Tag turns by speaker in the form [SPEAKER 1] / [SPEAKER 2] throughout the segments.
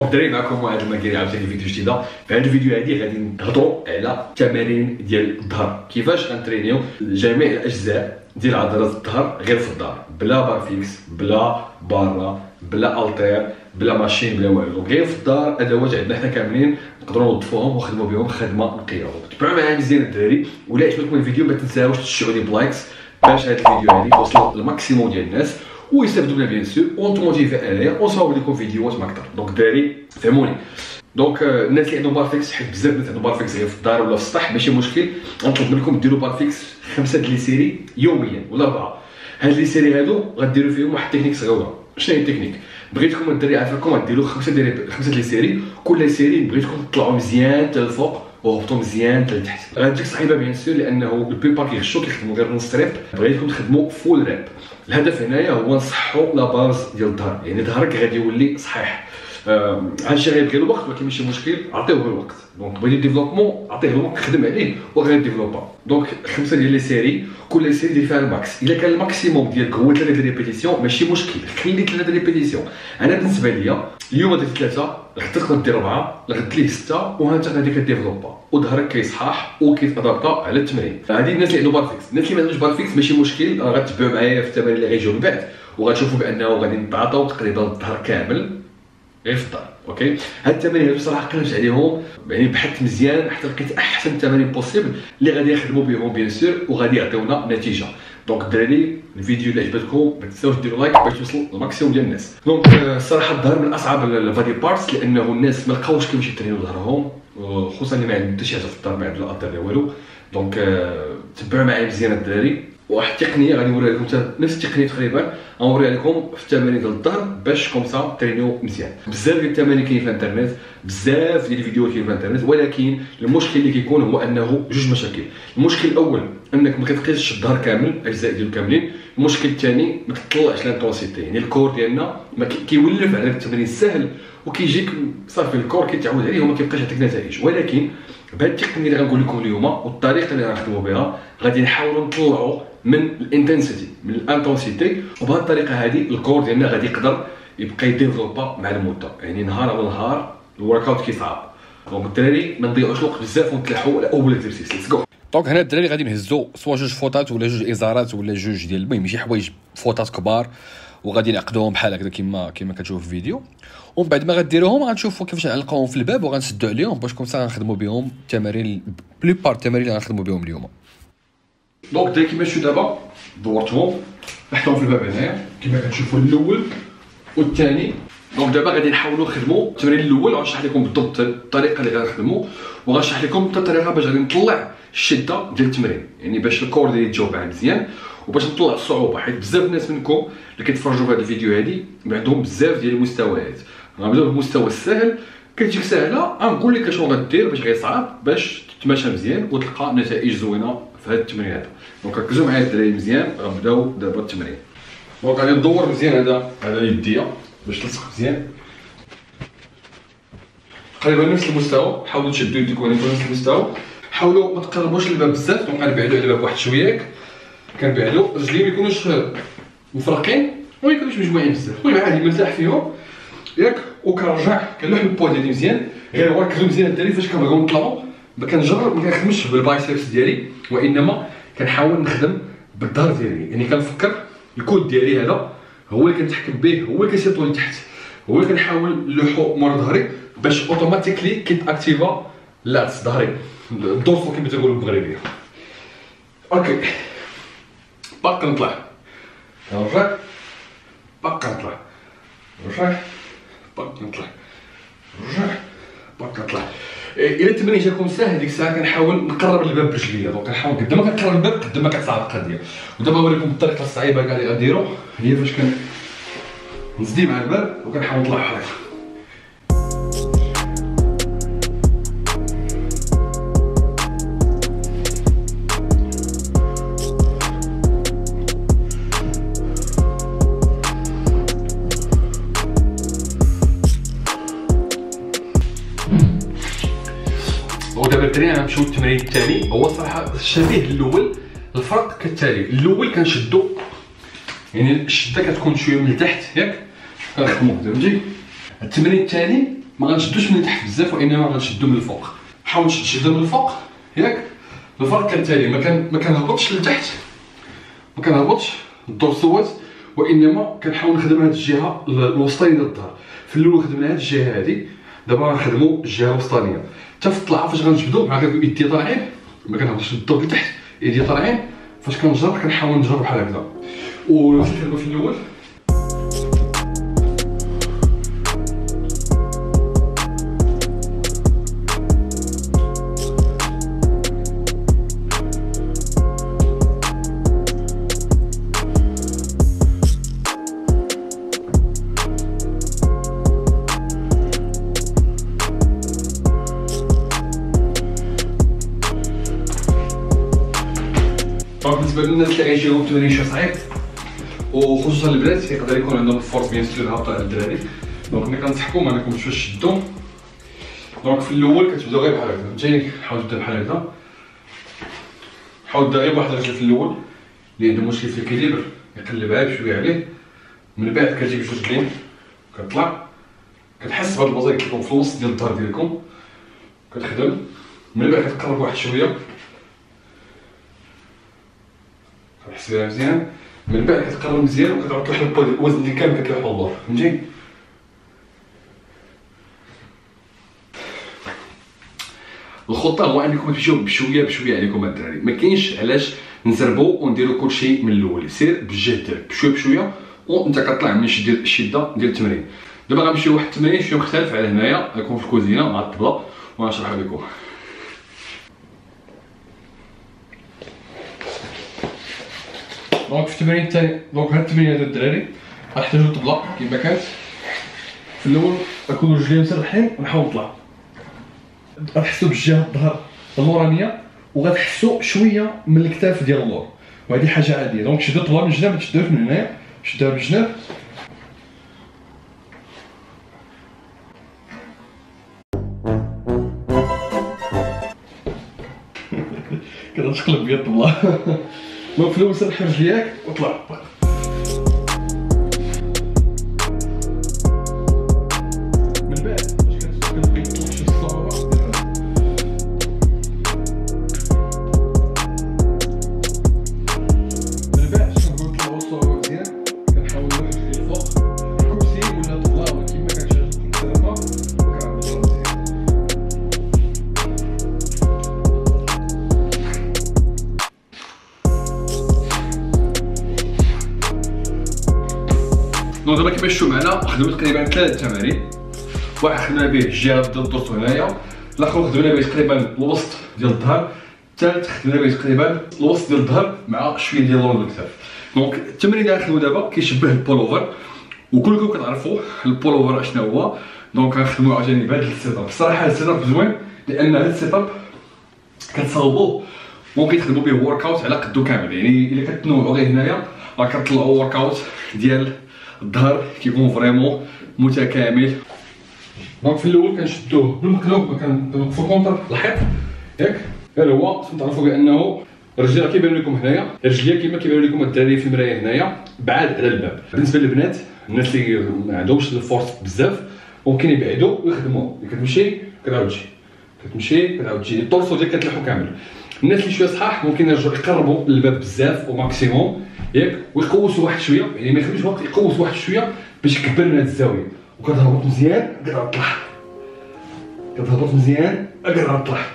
[SPEAKER 1] الدراري معكم واحد الماكيري عاوتاني فيديو جديده. في هذا الفيديو هادي غادي نهضروا على التمارين ديال الظهر، كيفاش غنترينيو جميع الاجزاء ديال عضلات الظهر غير في الدار، بلا بارفيكس، بلا بارا، بلا التير، بلا ماشين، بلا والو، غير في الدار. ادوات عندنا حنا كاملين نقدروا نوظفوهم ونخدموا بهم خدمه نقيه. تبعوا معايا مزيان الدراري، ولا عجبكم الفيديو ما تنساوش تشجعوا لي بلايكس باش هذا الفيديو هادي توصل للماكسيموم ديال الناس ويستافدوا منها بيان سور، ونتموتيفي انايا ونصاوب لكم فيديوهات ما اكثر. دونك الدراري فهموني. دونك الناس اللي عندهم بارفيكس، حيت بزاف الناس عندهم بارفيكس غير في الدار ولا في السطح، ماشي مشكل. غنطلب منكم ديروا بارفيكس 5 د لي سيري يوميا ولا 4. هاد لي سيري هادو غديروا فيهم واحد التكنيك صغيره. شنو هي التكنيك؟ بغيتكم الدراري عافاكم غديروا 5 د لي سيري، كل سيري بغيتكم تطلعوا مزيان حتى الفوق وهبطوا مزيان حتى لتحت. غتجيك صعيبه بيان سور لانه البيبار كيغشوا كيخدموا غير نص ريب، بغيتكم تخدموا فول ريب. الهدف هنايا هو نصحوا لا باز ديال الظهر، يعني ظهرك غادي يولي صحيح. هادشي غيبغي الوقت ولكن ماشي مشكل، عطيوه الوقت. دونك بغيتي ديفلوبمون عطيه الوقت، خدم عليه وغادي ديفلوبا. دونك 5 ديال لي سيري، كل سيري دير فيها الماكس. الا كان الماكسيموم ديالك هو 3 ديال ريبيتيسيون ماشي مشكل، خلي 3 ديال ريبيتيسيون. انا بالنسبه ليا اليوم درت 3، غدا تقدر دير 4، غد ليه 6، وها انت غادي كديفلوبا وظهرك كيصحاح وكيتادابتا على التمرين. هذه الناس اللي عندهم بارفيكس. الناس اللي ما عندهمش بارفيكس ماشي مشكل، غتبعوا معايا في التمارين اللي غيجيو من بعد وغتشوفوا بانه غادي نتعاطاو تقريبا الظهر كامل غير في الدار. اوكي، هاد التمارين هادو صراحه قلبت عليهم، يعني بحثت مزيان حتى لقيت احسن التمارين بوسيبل اللي غادي يخدموا بهم بيان سور وغادي يعطيونا نتيجه. دونك الدراري الفيديو اللي عجبتكم ما تنساوش ديروا لايك باش توصل للماكسيموم ديال الناس. دونك الصراحه الظهر من اصعب البادي بارتس لانه الناس ما لقاوش كيفاش يترينوا ظهرهم، خصوصا اللي ما عندهم حتى شي حاجه في الدار، ما عندهم لا التير لا والو. دونك تبعوا معايا مزيان الدراري، واحد التقنيه غادي نوريها لكم نفس التقنيه تقريبا غنوريها لكم في التمارين ديال الظهر باش كومسا ترينيو مزيان. بزاف ديال التمارين كاين في الانترنت، بزاف ديال الفيديوهات كاين في الانترنت، ولكن المشكل اللي كيكون هو انه جوج مشاكل. المشكل الاول انك ما كتقيسش الظهر كامل، الاجزاء ديالو كاملين. المشكل الثاني ما كتطلعش لانتونسيتي، يعني الكور ديالنا ما كيولف على التمرين سهل وكيجيك صافي الكور كيتعود عليه وما كيبقاش يعطيك نتائج. ولكن بهذه التقنيه اللي غنقول لكم اليوم والطريقه اللي غنخدموا بها غادي نحاولوا نطلعوا من الانتنسيتي، من الانتونسيتي، وبهذه الطريقه هذه الكور ديالنا غادي يقدر يبقى يديفلوبا مع المده، يعني نهار على نهار الورك اوت كيصعب. دونك الدراري ما نضيعوش الوقت بزاف ونتلاحوا على اول اكزرسيس. ليتس جو. دونك هنا الدراري غادي نهزوا سوا جوج فوطات ولا جوج ازارات ولا جوج ديال المهم شي حوايج فوطات كبار، وغادي نعقدوهم بحال هكذا كما كتشوفوا في الفيديو. ومن بعد ما غديروهم غنشوفوا كيفاش نعلقوهم في الباب وغنسدوا عليهم باش كومسا غنخدموا بهم التمارين بلوبار التمارين اللي غنخدموا بهم اليوم. دونك الدراري كيما تشوفوا دابا دورتهم رحتهم في الباب هنايا كما كتشوفوا الاول والثاني. دونك دابا غادي نحاولوا نخدموا التمرين الاول، غنشرح لكم بالضبط الطريقه اللي غنخدموا، وغنشرح لكم حتى الطريقه باش غادي نطلع الشده ديال التمرين، يعني باش الكور ديالي يتجاوب مزيان وباش نطلع الصعوبه. حيت بزاف الناس منكم اللي كيتفرجوا في هذا الفيديو هادي عندهم بزاف ديال المستويات. غنبداو بالمستوى السهل، كتجيك سهله غنقول لك اشنو غدير باش غيصعب باش تتماشى مزيان وتلقى نتائج زوينه في هذا التمرين هذا. دونك ركزوا معايا الدراري مزيان، غنبداو دابا التمرين. دونك غادي ندور مزيان هذا على يديا باش تلصق مزيان تقريبا نفس المستوى. حاولوا تشدوا يديكم نفس المستوى، حاولوا ما تقربوش للباب بزاف. دونك غنبعدوا على الباب واحد شويه، كنبعدوا رجلي ما يكونوش مفرقين وما يكونوش مجموعين بزاف، المهم عادي مرتاح فيهم ياك. وكنرجع كنلوح البوا ديالي مزيان، غير ركزوا مزيان الدراري فاش كنبغيو نطلعوا. ما كنجرب ما كنخدمش بالبايسبس ديالي، وانما كنحاول نخدم بالظهر ديالي. يعني كنفكر الكود ديالي هذا هو اللي كنتحكم به، هو اللي كيسيطو لتحت، هو اللي كنحاول نلوحو مور ظهري باش اوتوماتيكلي كيتاكتيفا لاتس ظهري الدورسو كما تيقولوا بالمغربيه. اوكي باقا نطلع نرجع، باقا نطلع نرجع، باقا نطلع نرجع، باقا نطلع. الى التمرين جاكم ساهل ديك الساعه كنحاول نقرب الباب برجليا. دونك كنحاول قد ما كنقرب الباب قد ما كتصعب القضيه. ودابا نوريكم الطريقه الصعيبه كاع اللي غنديرو، هي فاش كنزدي مع الباب وكنحاول نطلع بحال هكا. ودابا الدراري غنمشيو للتمرين الثاني، هو الصراحه شبيه للاول. الفرق كالتالي، الاول كنشدو يعني الشده كتكون شويه من التحت ياك كنخدمو فهمتي. التمرين الثاني
[SPEAKER 2] ما غنشدوش من تحت بزاف وانما غنشدو من الفوق. حاول تشدو من الفوق ياك. الفرق كالتالي، ما كنهبطش لتحت، ما كنهبطش الدورسوات، وانما كنحاول نخدم هاد الجهه الوسطانيه ديال الظهر. في الاول خدمنا هاد الجهه هادي، دابا غنخدموا الجهه الوسطانيه. حتى في الطلعه فاش غنجبدو مع يدي طالعين، ما كنهبطش للدور لتحت، يدي طالعين. فاش كنجر كنحاول نجر بحال هكذا. ونفس الكلمه في الاول. بالنسبه للناس اللي غيجيو التمرين شي صعيب وخصوصا البنات يقدر يكون عندهم الفورس بيان سور هابطه على الدراري، دونك ملي كنصحكم انكم تمشيو تشدو. دونك في الاول كتبداو غير بحال هكا، فهمتيني؟ حاول تبدا بحال هكا، حاول تبدا غير بواحد الرجل في الاول اللي عنده مشكل في الكيليبر يقلبها بشويه عليه. من بعد كتجيب جوج رجلين كتطلع، كتحس بهاد البلاصه كيكون في الوسط ديال الظهر ديالكم، كتخدم. من بعد كتقرب واحد شويه، كتحس بها مزيان. من بعد كتقرب مزيان وكتعود تلوح الوزن اللي كامل كتلوح للور، فهمتي؟ الخطه هو انكم تمشيو بشويه بشويه عليكم الدراري، ما كاينش علاش نزربوا ونديروا كلشي من الاول، سير بالجهد ديالك بشويه بشويه وانت كطلع من الشده ديال التمرين. دابا غنمشيو واحد التمرين شويه مختلف على هنايا، غيكون في الكوزينه مع الطبله ونشرحها لكم. دونك في التمرين الثاني، دونك هاد التمرين ديال الدراري غنحتاجو الطبله كيما كانت. في الاول غنكونو رجلين مسرحين ونحاول نطلع، غتحسوا بالجهه الظهر اللورانيه وغتحسوا شويه من الكتاف ديال اللور، وهذه حاجه عاديه. دونك شدوا الطبله من الجناب، تشدوها من هنايا، شدوها من الجناب. كتقلب بيا الطبله. دونك في الاول سرح رجليك وطلع. من بعد فاش كتبقى تطلع شي الصعوبه من بعد باش كنبغيو نطلعو الصعوبه مزيان كنحاول نرفع رجلي الفوق الكرسي ولا الطبله ولا كيما كانت مختلفه وكنعاود نطلع مزيان. دونك دابا كيما شفتوا معنا خدمنا تقريبا 3 تمارين. واحد خدمنا به الجهه ديال الدرس هنايا، الاخر خدمنا به تقريبا الوسط ديال الظهر، الثالث خدمنا به تقريبا الوسط ديال الظهر مع شويه ديال اللور الكتاف. دونك التمرين اللي غنخدمو دابا كيشبه البولوفر، وكلكم كتعرفوا البولوفر اشنا هو. دونك غنخدمو عاوتاني بهذا السيت اب. الصراحه هذا السيت اب زوين لان هذا السيت اب كتصاوبوه ممكن تخدموا به ورك اوت على قدو كامل. يعني الا كتنوعوا غير هنايا راه كطلعوا ورك اوت ديال الظهر كيكون فريمون متكامل. دونك في الاول كنشدوه بالمقلوب، كنوقفو كونتر الحيط ياك. هذا هو باش تعرفوا بانه الرجل كيبان لكم هنايا، رجليا كيما كيبان لكم الدراري في المرايه هنايا بعاد على الباب. بالنسبه للبنات الناس اللي ما عندهمش الفورس بزاف ممكن يبعدوا ويخدموا. كتمشي كتعاود تجي، كتمشي كتعاود تجي، الطورسو ديالك كتلحو كامل. الناس اللي شويه صحاح ممكن يرجعوا يقربوا للباب بزاف وماكسيموم ياك، ويقوسوا واحد شويه، يعني ما يخليوش وقت، يقوس واحد شويه باش يكبر من هاد الزاويه. وكتهبط مزيان كتعاود تطلع، كتهبط مزيان كتعاود تطلع.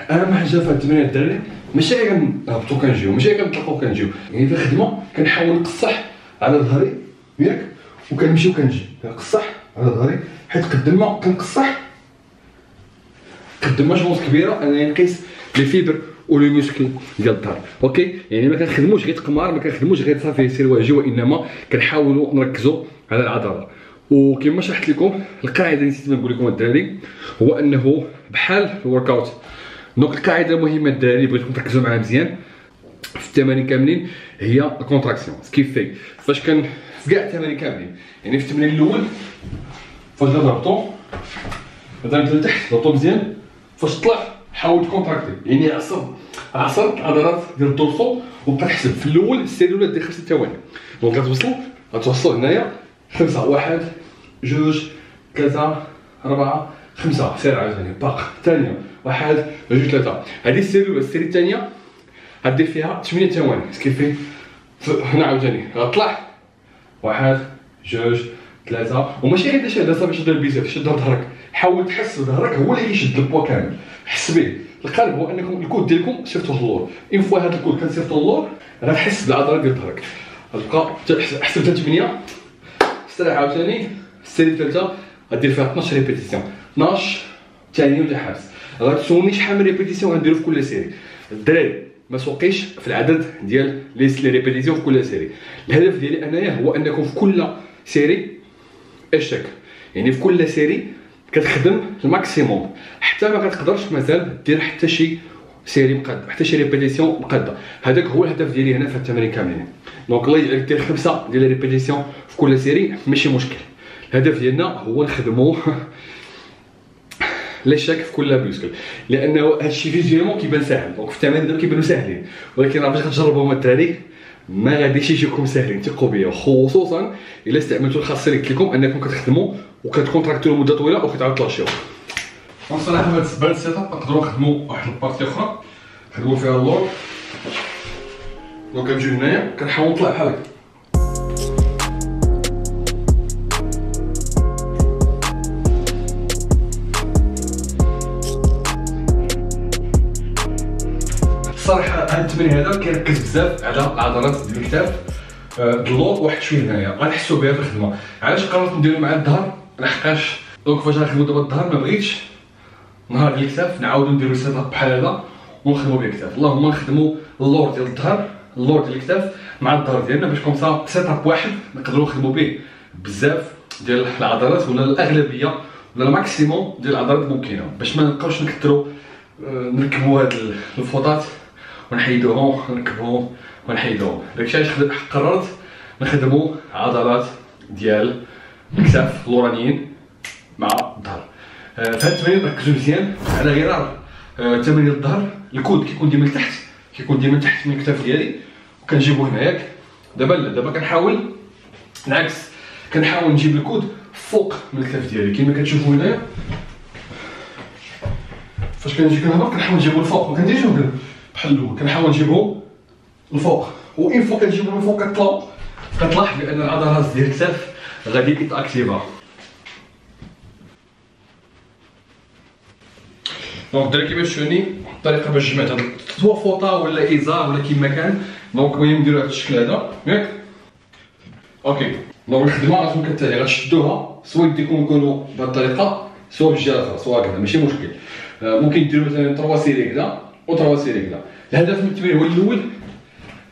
[SPEAKER 2] اهم حاجه في هاد التمرين الدراري ماشي غير كنهبطو كنجيو، ماشي غير كنطلقو كنجيو، يعني في الخدمه كنحاول نقصح على ظهري ياك وكنمشي وكنجي، كنقصح على ظهري حيت قدام ما كنقصح قدام ما شونس كبيره انني نقيس لي فيبر ولي موسكل ديال الظهر. اوكي، يعني ما كنخدموش غير تقمار، ما كنخدموش غير صافي سير واجي، وانما كنحاولوا نركزوا على العضله. وكما شرحت لكم القاعده اللي نسيت نقول لكم الدراري هو انه بحال الورك اوت. دونك القاعده المهمه الدراري بغيتكم تركزوا معها مزيان في التمارين كاملين، هي الكونتراكسيون. سكيفي فاش كان في كاع التمارين كاملين، يعني في التمرين الاول فاش ضربتو مثلا لتحت ضربتو مزيان، فاش طلع حاول تكونتراكتي، يعني عصرت العضلات ديال الدورسو وبقى تحسب. في الاول السيري ولا دير 5 ثواني، دونك غتوصلوا هنايا 5 1 2 3 4 5 سير عاوتاني باق ثانيه 1 2 3. هذه السيري ولا السيري الثانيه غدير فيها 8 ثواني. سكيفي هنا عاوتاني غطلع 1 2 3، وماشي غير تشد صافي شد البيسيف شد ظهرك، حاول تحس ظهرك هو اللي يشد البوا كامل. حس به القلب هو انكم الكود ديالكم صيفطوه للور، اون فوا هذا الكود كنصيفطوه للور غتحس بالعضلات ديال ظهرك. غتبقى حسب 8 استريح عاوتاني. السيري الثالثه غدير فيها 12 ريبيتيسيون، 12 ثانيه وانت حابس. غتسولني شحال من ريبيتيسيون غنديرو في كل سيري. الدراري ما سوقيش في العدد ديال لي ريبيتيسيون في كل سيري. الهدف ديالي انايا هو انكم في كل سيري اشتك، يعني في كل سيري كتخدم الماكسيموم حتى ما كتقدرش مازال دير حتى شي سيري مقاد، حتى شي ريبيتيسيون مقاده. هذاك هو الهدف ديالي هنا في التمارين كاملين. دونك الله يجعلك دير 5 ديال ريبيتيسيون في كل سيري ماشي مشكل. الهدف ديالنا هو نخدمو لا شك في كل بيسكل، لانه هادشي فيزيومون كيبان ساهل، دونك في التمارين دابا كيبانو ساهلين، ولكن راه باش كتجربوهم الدراري ما غاديش يجيوكم ساهلين، ثقوا بيا، خصوصا الا استعملتوا الخاصيه اللي قلت لكم انكم كتخدموا وكتكونتراكتوا لمده طويله وكتعاودوا تلاشيو. صراحه هاد السيت اب نقدروا نخدموا واحد البارتي اخرى نخدموا فيها اللور. دونك كنجيو هنايا كنحاول نطلع بحال هكا، الصراحه هاد التمرين هذا كيركز بزاف على العضلات ديال الكتاف اللور واحد شويه هنايا غنحسوا بها في الخدمه. علاش قررت نديرو مع الظهر؟ لحقاش دونك فاش غنخدمو دابا الظهر ما بغيتش نهار ديال الكتاف نعاودو نديرو سيت اب بحال هذا ونخدمو بيه الكتاف. اللهم نخدمو اللور ديال الظهر اللور ديال الكتاف مع الظهر ديالنا باش كومسا سيت اب واحد نقدروا نخدمو به بزاف ديال العضلات ولا الاغلبيه ولا الماكسيموم ديال العضلات ممكنه، باش ما نبقاوش نكثروا نركبوا هاد الفوطات ونحيدوهم نركبوهم ونحيدوهم. داكشي علاش قررت نخدموا عضلات ديال الكتاف اللورانيين مع الظهر. في هاد التمارين ركزوا مزيان على غرار تمارين الظهر. الكود كيكون ديما لتحت، كيكون ديما تحت من الكتاف ديالي وكنجيبو هنايا. دابا كنحاول العكس، كنحاول نجيب الكود فوق من الكتاف ديالي كما كتشوفوا هنايا. فاش كنجي كنهبط كنحاول نجيبو الفوق، ما كنديرش بحال الاول، كنحاول نجيبو الفوق. وإن فوا كنجيبو من فوق كتلاحظ بان العضلات ديال الكتاف غادي يتاكتيفا. دونك الدراري كيفاش شفتوني الطريقه باش جمعت هاد سوا فوطه ولا ازار ولا كيما كان. دونك المهم نديرو هاد الشكل هذا ياك اوكي. دونك الخدمه غتكون كالتالي، غتشدوها سوا يديكم يكونوا بهاد الطريقه سوا بالجهه الاخرى سوا هكذا ماشي مشكل. ممكن ديروا مثلا 3 سيري هكذا و 3 سيري هكذا. الهدف من التمرين هو الاول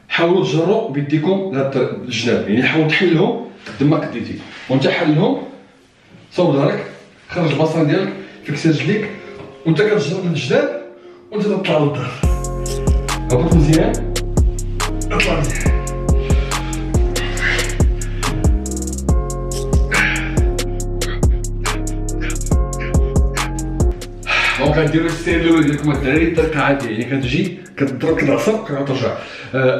[SPEAKER 2] حاولوا تجروا بيديكم لهاد الجناب، يعني حاول تحلهم قد ما قديتي وانت حلهم صوب ظهرك خرج البصره ديالك فيكس رجليك وانت كتجر من الجناب وانت تطلع للظهر. هبط مزيان اطلع مزيان. دونك غنديرو السير الاول ديالكم الدراري بطريقه عاديه، يعني كتجي كتضرب كتعصر كتعاود ترجع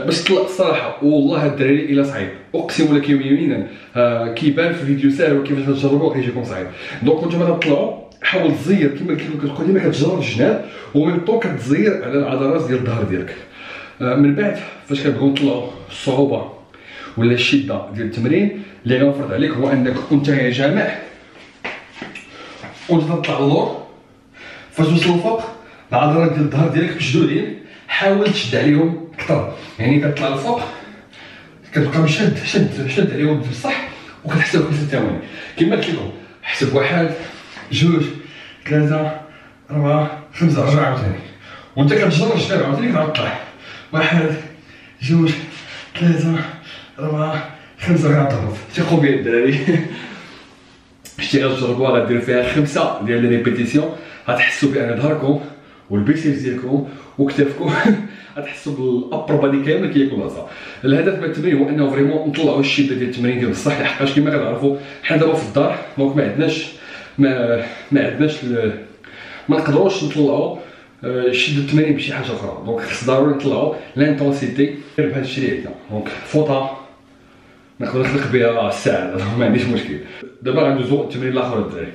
[SPEAKER 2] باش تطلع. الصراحه والله الدراري الا صعيب اقسم لكم يمينا كيبان في الفيديو ساهل وكيفاش تجربوه كيجيكم صعيب. دونك نتوما تطلعوا حاول تزير كما كتقول ديما كتجرب الجناب ومن طون كتزير على العضلات ديال الظهر ديالك. من بعد فاش كنبغيو نطلعوا الصعوبه ولا الشده ديال التمرين اللي غنفرض عليك هو انك انت جامع وانت تطلع اللور. فاش توصل الفوق العضلات ديال الظهر ديالك مشدودين حاول تشد عليهم اكثر، يعني كتطلع الفوق كتبقى مشد شد عليهم بصح وكتحسب 5 ثواني كما قلت لكم. حسب 1 2 3 4 5 رجع عاوتاني وانت كتجر الجناب عاوتاني كتعاود تطلع 1 2 3 4 5 غير تهبط. ثقوا بيا الدراري شتي غتجربوها غديروا فيها 5 ديال لي ريبيتيسيون غتحسوا بان ظهركم والبيسيبس ديالكم وكتافكم غتحسوا بالابر بادي كامل كياكل لاصا. الهدف من التمرين هو انه فريمون نطلعوا الشده ديال التمرين ديال بصح، لحقاش كما كتعرفوا حنا دابا في الدار دونك ما نقدروش نطلعوا شده التمارين بشي حاجه اخرى. دونك خص ضروري نطلعوا لانتونسيتي بهذا الشيء اللي عندنا. دونك فوطه نقدر نخلق بها الساعه ما عنديش مشكل. دابا غندوزو التمرين الاخر الدراري.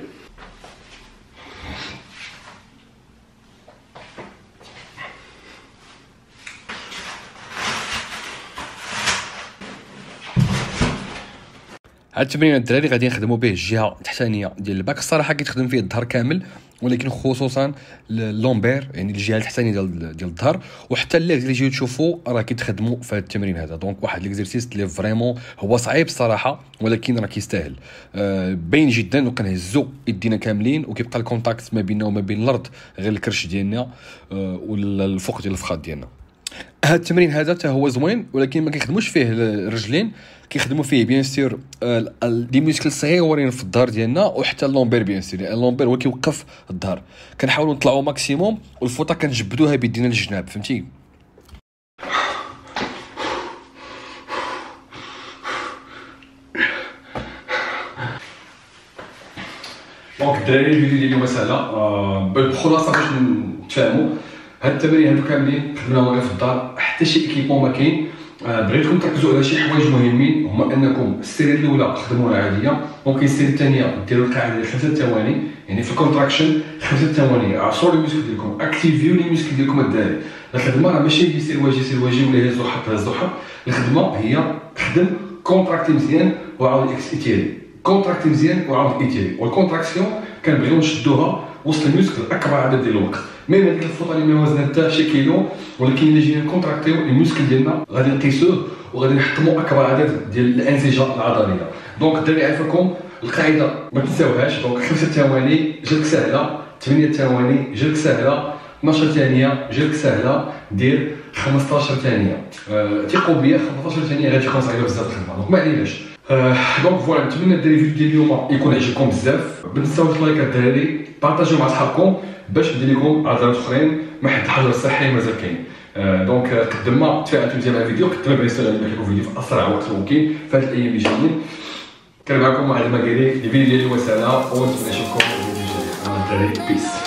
[SPEAKER 2] هاد التمرين الدراري غادي نخدموا به الجهه التحتانيه ديال الباك. الصراحه كيتخدم فيه الظهر كامل، ولكن خصوصا اللومبير يعني الجهه التحتانيه ديال الظهر، وحتى اللي تجيو تشوفوا راه كيتخدموا في هذا التمرين هذا. دونك واحد ليكزرسيس اللي فريمون هو صعيب الصراحه، ولكن راه كيستاهل. باين جدا وكنهزوا يدينا كاملين وكيبقى الكونتاكت ما بيننا وما بين الارض غير الكرش ديالنا ولا الفوق ديال الفخاد ديالنا. هذا التمرين هذا حتى هو زوين، ولكن ما كيخدموش فيه الرجلين، كيخدموا فيه بيان سير دي موسكل صغيورين في الظهر ديالنا، وحتى اللومبير بيان سير. اللومبير هو كيوقف الظهر. كنحاولوا نطلعوا ماكسيموم، والفوطه كنجبدوها بيدينا للجناب، فهمتي؟ دونك الدراري الفيديو ديال اليوم سهله بالخلاصه باش نتفاهموا. هاد التمارين هادو كاملين خدمناهم غير في الدار، حتى شي ايكيبمون ما كاين. بغيتكم تركزوا على شي حوايج مهمين، هما انكم السيريه الاولى خدموها عاديه، ممكن السيريه الثانيه ديروا القاعده ديال 5 ثواني، يعني في الكونتراكشن 5 ثواني عصروا لي ميسكل ديالكم، اكتيفيو لي ميسكل ديالكم الدراري. الخدمه راه ماشي يجي سير واجي ولا هز وحط هز وحط. الخدمه هي خدم كونتراكتي مزيان وعاود ايتيري، كونتراكتي مزيان وعاود ايتيري. والكونتراكسيون كنبغيو نشدوها وسط الميسكل اكبر عدد ديال الوقت. ميم هذيك الفوطه اللي ما وزنها حتى شي كيلو، ولكن الا جينا نكونتراكتيو الميسكل ديالنا غادي نقيسوه وغادي نحطموا اكبر عدد ديال الانسجه العضليه. دونك الدراري عافاكم القاعده ما تنساوهاش. دونك 5 ثواني جلك سهله، 8 ثواني جلك سهله، 12 ثانيه جلك سهله، دير 15 ثانيه. ثقوا بيا 15 ثانيه غادي تكون صعيبه بزاف الخدمه، دونك معليش. دونك فوالا نتمنى الدراري الفيديو ديال اليوم يكون عجبكم بزاف. ما تنساوش لايك الدراري، بارطاجيو مع صحابكم باش ندير لكم عضلات اخرين ما حد الحجر الصحي مازال كاين. دونك قد ما تفاعلتوا مزيان مع الفيديو كنت بالنسبه لي نبعث لكم فيديو في اسرع وقت ممكن في هذه الايام اللي جايين. كان معكم واحد المقالي الفيديو ديالي وسهله، ونتمنى نشوفكم في الفيديو الجاي. الدراري بيس.